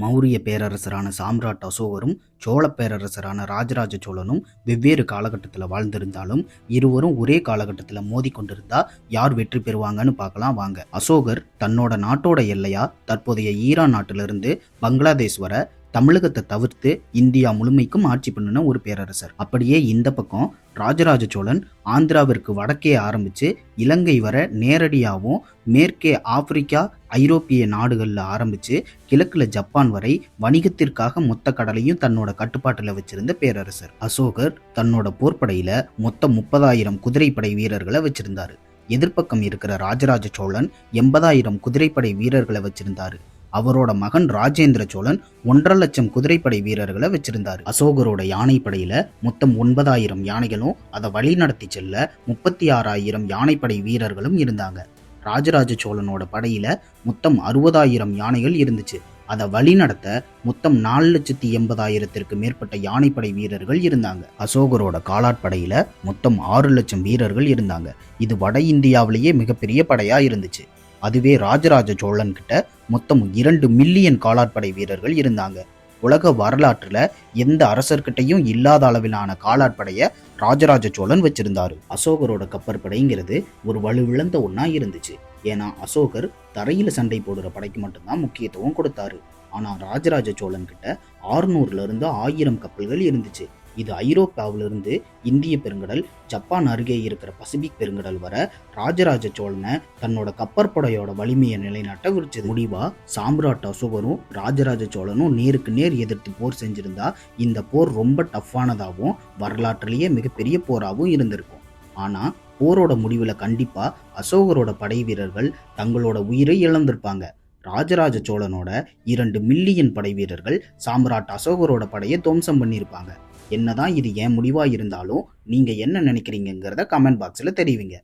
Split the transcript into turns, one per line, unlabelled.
மௌரிய பேரரசரான சாம்ராட் அசோகரும் சோழ பேரரசரான ராஜராஜ சோழனும் வெவ்வேறு காலகட்டத்தில் வாழ்ந்திருந்தாலும் இருவரும் ஒரே காலகட்டத்தில் மோதி கொண்டிருந்தா யார் வெற்றி பெறுவாங்கன்னு பார்க்கலாம் வாங்க. அசோகர் தன்னோட நாட்டோட எல்லையா தற்போதைய ஈரான் நாட்டிலிருந்து பங்களாதேஷ் வர தமிழகத்தை தவிர்த்து இந்தியா முழுமைக்கும் ஆட்சி பண்ணின ஒரு பேரரசர். அப்படியே இந்த பக்கம் ராஜராஜ சோழன் ஆந்திராவிற்கு வடக்கே ஆரம்பித்து இலங்கை வர நேரடியாகவும் மேற்கே ஆப்பிரிக்கா ஐரோப்பிய நாடுகளில் ஆரம்பித்து கிழக்கில் ஜப்பான் வரை வணிகத்திற்காக மொத்த கடலையும் தன்னோட கட்டுப்பாட்டில் வச்சிருந்த பேரரசர். அசோகர் தன்னோட போர்ப்படையில் மொத்தம் 30,000 குதிரைப்படை வீரர்களை வச்சிருந்தாரு. எதிர்ப்பக்கம் இருக்கிற ராஜராஜ சோழன் 80,000 குதிரைப்படை வீரர்களை வச்சிருந்தாரு. அவரோட மகன் ராஜேந்திர சோழன் 1.5 லட்சம் குதிரைப்படை வீரர்களை வச்சிருந்தாரு. அசோகரோட யானைப்படையில மொத்தம் 9,000 யானைகளும் அதை வழி நடத்தி செல்ல 36,000 யானைப்படை வீரர்களும் இருந்தாங்க. ராஜராஜ சோழனோட படையில மொத்தம் 60,000 யானைகள் இருந்துச்சு. அதை வழி நடத்த மொத்தம் 4,80,000 மேற்பட்ட யானைப்படை வீரர்கள் இருந்தாங்க. அசோகரோட காலாட்படையில மொத்தம் 6 லட்சம் வீரர்கள் இருந்தாங்க. இது வட இந்தியாவிலேயே மிகப்பெரிய படையா இருந்துச்சு. அதுவே ராஜராஜ சோழன் கிட்ட மொத்தம் 2 மில்லியன் காலாட்படை வீரர்கள் இருந்தாங்க. உலக வரலாற்றுல எந்த அரசர்கிட்டையும் இல்லாத அளவிலான காலாட்படைய ராஜராஜ சோழன் வச்சிருந்தாரு. அசோகரோட கப்பற்படைங்கிறது ஒரு வலுவிழந்த ஒன்னா இருந்துச்சு. ஏன்னா அசோகர் தரையில சண்டை போடுற படைக்கு மட்டும்தான் முக்கியத்துவம் கொடுத்தாரு. ஆனா ராஜராஜ சோழன் கிட்ட 600 இருந்து 1000 கப்பல்கள் இருந்துச்சு. இது ஐரோப்பாவிலிருந்து இந்திய பெருங்கடல், ஜப்பான் அருகே இருக்கிற பசிபிக் பெருங்கடல் வர ராஜராஜ சோழனை தன்னோட கப்பற்படையோட வலிமையை நிலைநாட்ட விரிச்சது. முடிவா சாம்ராட் அசோகரும் ராஜராஜ சோழனும் நேருக்கு நேர் எதிர்த்து போர் செஞ்சிருந்தா இந்த போர் ரொம்ப டஃப்பானதாகவும் வரலாற்றிலேயே மிகப்பெரிய போராகவும் இருந்திருக்கும். ஆனா போரோட முடிவுல கண்டிப்பா அசோகரோட படை வீரர்கள் தங்களோட உயிரை இழந்திருப்பாங்க. ராஜராஜ சோழனோட 2 மில்லியன் படை வீரர்கள் சாம்ராட் அசோகரோட படையை துவம்சம் பண்ணியிருப்பாங்க. என்னதான் இது ஏன் முடிவா இருந்தாலும் நீங்க என்ன நினைக்கிறீங்கிறத கமெண்ட் பாக்ஸ்ல தெரிவிங்க.